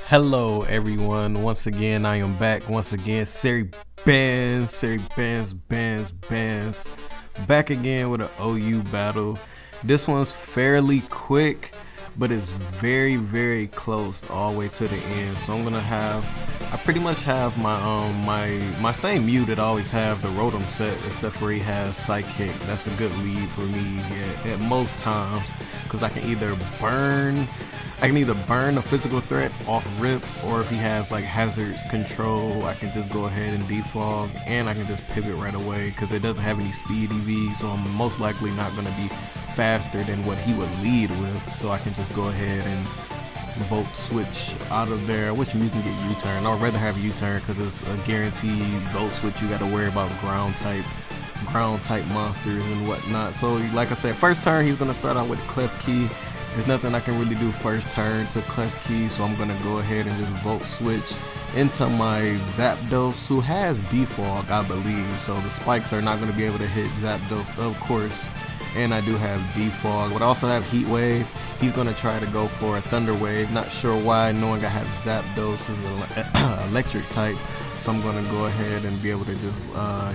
Hello everyone, once again I am back once again, seribandz, back again with an OU battle. This one's fairly quick, but it's very close all the way to the end. So I'm gonna have, I pretty much have my my same mute that I always have, the Rotom set, except for he has Psychic. That's a good lead for me at most times, because I can either burn a physical threat off rip, or if he has like hazards control, I can just go ahead and defog, and I can just pivot right away because it doesn't have any speed EV, so I'm most likely not going to be faster than what he would lead with. So I can just go ahead and volt switch out of there, which you can get U-turn. I'd rather have U-turn because it's a guaranteed volt switch. You got to worry about ground type monsters and whatnot. So like I said, first turn he's going to start out with Clef Key. There's nothing I can really do first turn to Clef Key, so I'm gonna go ahead and just volt switch into my Zapdos, who has defog, I believe, so the spikes are not gonna be able to hit Zapdos, of course, and I do have defog, but I also have Heat Wave. He's gonna try to go for a Thunder Wave, not sure why, knowing I have Zapdos as an electric type, so I'm gonna go ahead and be able to just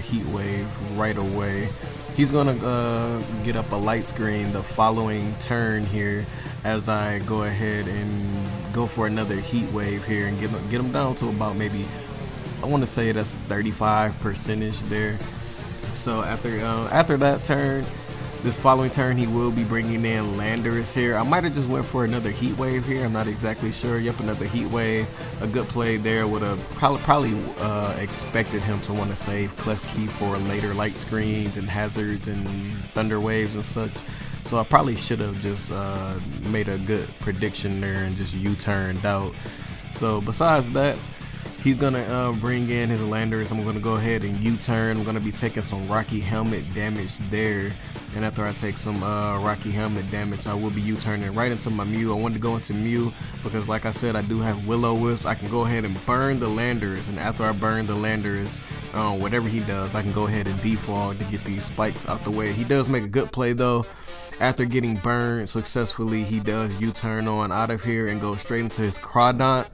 Heat Wave right away. He's gonna get up a light screen the following turn here as I go ahead and go for another Heat Wave here and get him down to about, maybe, I want to say that's 35% there. So after that turn, this following turn, he will be bringing in Landorus here. I might have just went for another Heat Wave here. I'm not exactly sure. Yep, another Heat Wave. A good play there. Would have probably expected him to want to save Clef Key for later light screens and hazards and Thunder Waves and such. So I probably should have just made a good prediction there and just U-turned out. So besides that, he's gonna bring in his Landorus. I'm gonna go ahead and U-turn. I'm gonna be taking some Rocky Helmet damage there. And after I take some Rocky Helmet damage, I will be U-turning right into my Mew. I wanted to go into Mew because, like I said, I do have Will-O-Wisp. I can go ahead and burn the Landorus, and after I burn the Landorus, whatever he does, I can go ahead and defog to get these spikes out the way. He does make a good play though. After getting burned successfully, he does U-turn on out of here and go straight into his Crawdont.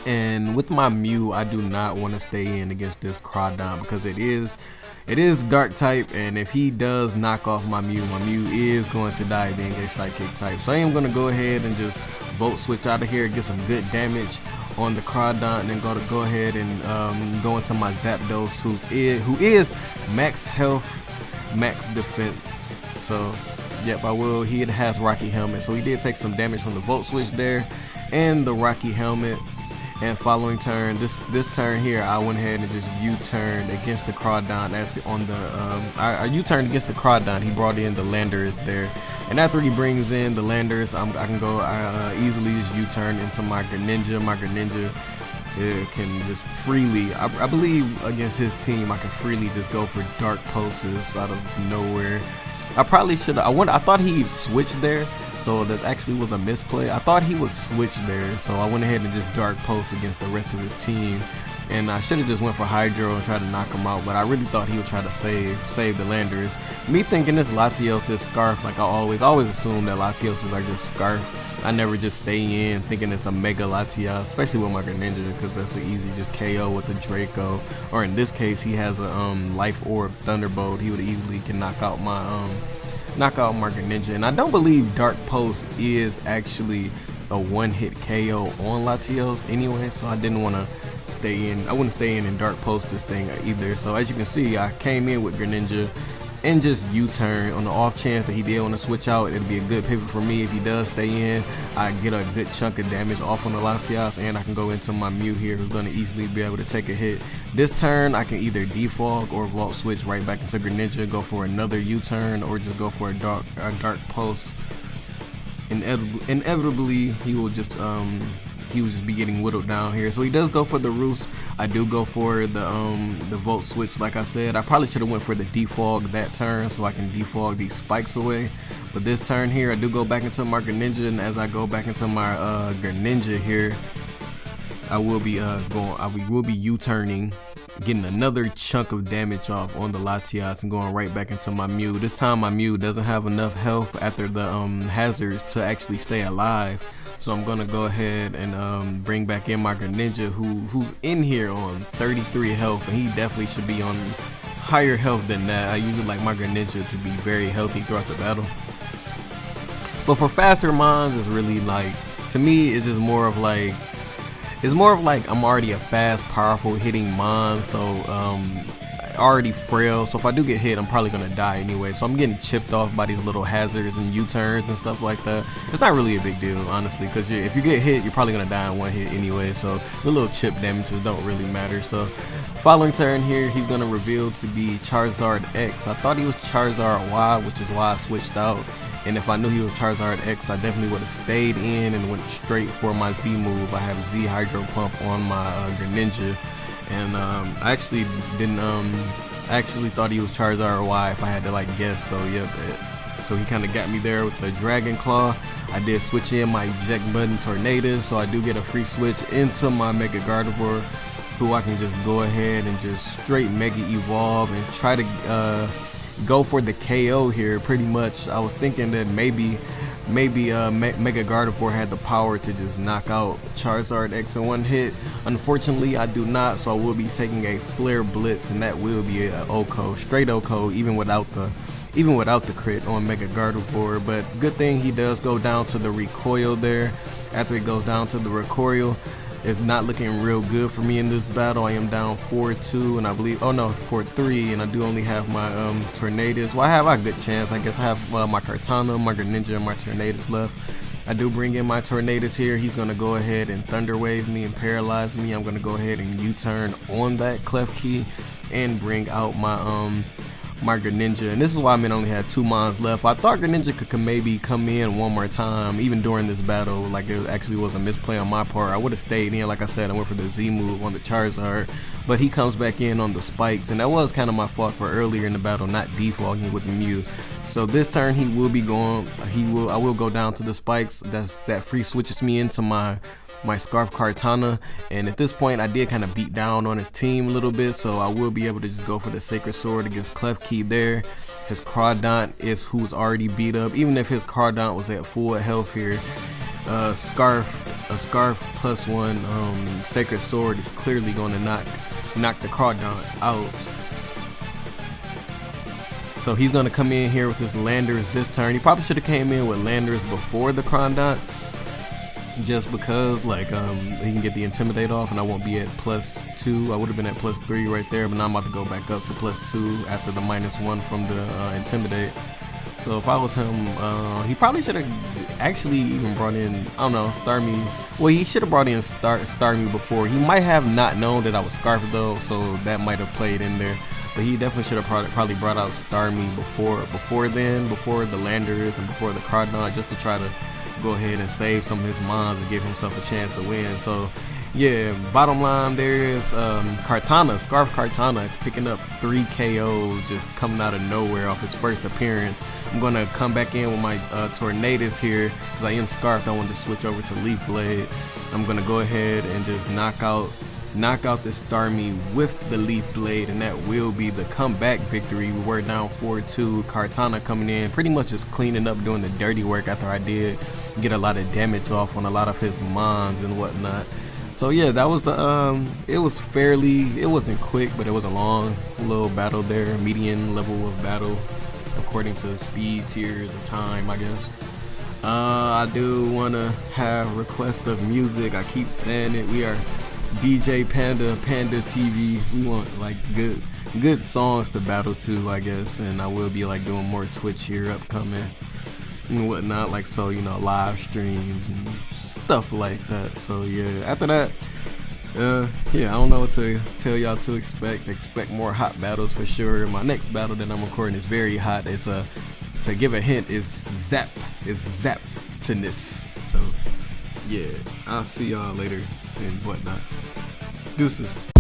And with my Mew, I do not want to stay in against this Crawdont because it is dark type, and if he does knock off my Mew is going to die being a psychic type. So I am going to go ahead and just volt switch out of here, get some good damage on the Crawdont, and then go ahead and go into my Zapdos, who is max health, max defense. So yep, I will. He has Rocky Helmet, so he did take some damage from the volt switch there and the Rocky Helmet. And following turn, this turn here, I went ahead and just U-turned against the Crawdont. That's on the I U-turned against the Crawdont. He brought in the Landorus there, and after he brings in the Landorus, I can go easily just U-turn into my Greninja. My Greninja can just freely, I believe against his team, I can freely just go for Dark Pulses out of nowhere. I probably should have. I thought he switched there. So that actually was a misplay. I thought he would switch there, so I went ahead and just Dark Post against the rest of his team. And I should have just went for Hydro and tried to knock him out, but I really thought he would try to save the Landorus. Me thinking this Latios is Scarf, like I always assume that Latios are just Scarf. I never just stay in thinking it's a Mega Latios, especially with my Greninja, because that's so easy, just KO with the Draco. Or in this case, he has a Life Orb Thunderbolt. He would easily can knock out my Greninja. And I don't believe Dark Post is actually a one-hit KO on Latios anyway, so I didn't want to stay in. I wouldn't stay in and Dark Post this thing either. So as you can see, I came in with Greninja and just U-turn on the off chance that he did want to switch out. It'd be a good pivot for me if he does stay in. I get a good chunk of damage off on the Latias, and I can go into my Mew here, who's going to easily be able to take a hit. This turn, I can either defog or volt switch right back into Greninja, go for another U-turn, or just go for a dark Pulse. Inevitably, he will just be getting whittled down here. So he does go for the Roost. I do go for the volt switch. Like I said, I probably should have went for the defog that turn so I can defog these spikes away. But this turn here, I do go back into my Greninja, and as I go back into my Greninja here, I will be U-turning getting another chunk of damage off on the Latias and going right back into my Mew. This time my Mew doesn't have enough health after the hazards to actually stay alive. So I'm gonna go ahead and bring back in my Greninja, who's in here on 33 health, and he definitely should be on higher health than that. I usually like my Greninja to be very healthy throughout the battle. But for faster mons, it's really like, to me, it's just more of like, I'm already a fast, powerful hitting mon, so already frail. So if I do get hit, I'm probably gonna die anyway. So I'm getting chipped off by these little hazards and U-turns and stuff like that. It's not really a big deal, honestly, because if you get hit, you're probably gonna die in one hit anyway. So the little chip damages don't really matter. So following turn here, he's gonna reveal to be Charizard X. I thought he was Charizard Y, which is why I switched out. And if I knew he was Charizard X, I definitely would have stayed in and went straight for my Z move. I have Z Hydro Pump on my Greninja, and I actually didn't. I actually thought he was Charizard Y if I had to like guess. So yep. So he kind of got me there with the Dragon Claw. I did switch in my eject button Tornadus, so I do get a free switch into my Mega Gardevoir, who I can just go ahead and just straight Mega Evolve and try to go for the KO here. Pretty much I was thinking that maybe Mega Gardevoir had the power to just knock out Charizard X in one hit. Unfortunately I do not, so I will be taking a Flare Blitz, and that will be a OHKO, straight OHKO, even without the crit on Mega Gardevoir. But good thing he does go down to the recoil there. After he goes down to the recoil, it's not looking real good for me in this battle. I am down 4-2, and I believe, 4-3, and I do only have my Tornadus. Well, I have a good chance. I guess I have my Kartana, my Greninja, and my Tornadus left. I do bring in my Tornadus here. He's gonna go ahead and Thunder Wave me and paralyze me. I'm gonna go ahead and U-turn on that Clef Key and bring out my Greninja, and this is why I only had 2 mons left. I thought Greninja could maybe come in one more time, even during this battle. Like, it actually was a misplay on my part. I would have stayed in. Like I said, I went for the Z move on the Charizard, but he comes back in on the spikes, and that was kind of my fault for earlier in the battle, not defaulting with the Mew. So this turn he will be going. I will go down to the spikes. That free switches me into my Scarf Kartana, and at this point I did kind of beat down on his team a little bit, so I will be able to just go for the Sacred Sword against Clef Key there. His Crawdont is who's already beat up. Even if his Crawdont was at full health here, a Scarf +1 Sacred Sword is clearly going to knock the Crawdont out. So he's going to come in here with his Landers this turn. He probably should have came in with Landers before the Crawdont, just because like he can get the Intimidate off and I won't be at +2. I would have been at +3 right there, but now I'm about to go back up to +2 after the -1 from the Intimidate. So if I was him, he probably should have actually even brought in, I don't know, Starmie. Well, he should have brought in Starmie before. He might have not known that I was Scarf though, so that might have played in there. But he definitely should have probably brought out Starmie before the Landers and before the Crawdont, just to try to go ahead and save some of his mons and give himself a chance to win. So yeah, bottom line there is Kartana, Scarf Kartana, picking up 3 KOs just coming out of nowhere off his first appearance. I'm going to come back in with my Tornadus here because I am Scarfed. I wanted to switch over to Leaf Blade. I'm going to go ahead and just knock out this Starmie with the Leaf Blade, and that will be the comeback victory. We were down 4-2. Kartana coming in, pretty much just cleaning up, doing the dirty work after I did get a lot of damage off on a lot of his mons and whatnot. So yeah, that was the it wasn't quick, but it was a long little battle there, median level of battle according to speed tiers of time, I guess. I do want to have request of music. I keep saying it. We are DJ Panda TV. We want like good songs to battle to, I guess, and I will be like doing more Twitch here upcoming and whatnot, like, so, you know, live streams and stuff like that. So yeah, after that, yeah, I don't know what to tell y'all to expect more hot battles for sure. My next battle that I'm recording is very hot. It's to give a hint, is Zaptinus. So yeah, I'll see y'all later and whatnot. Deuces.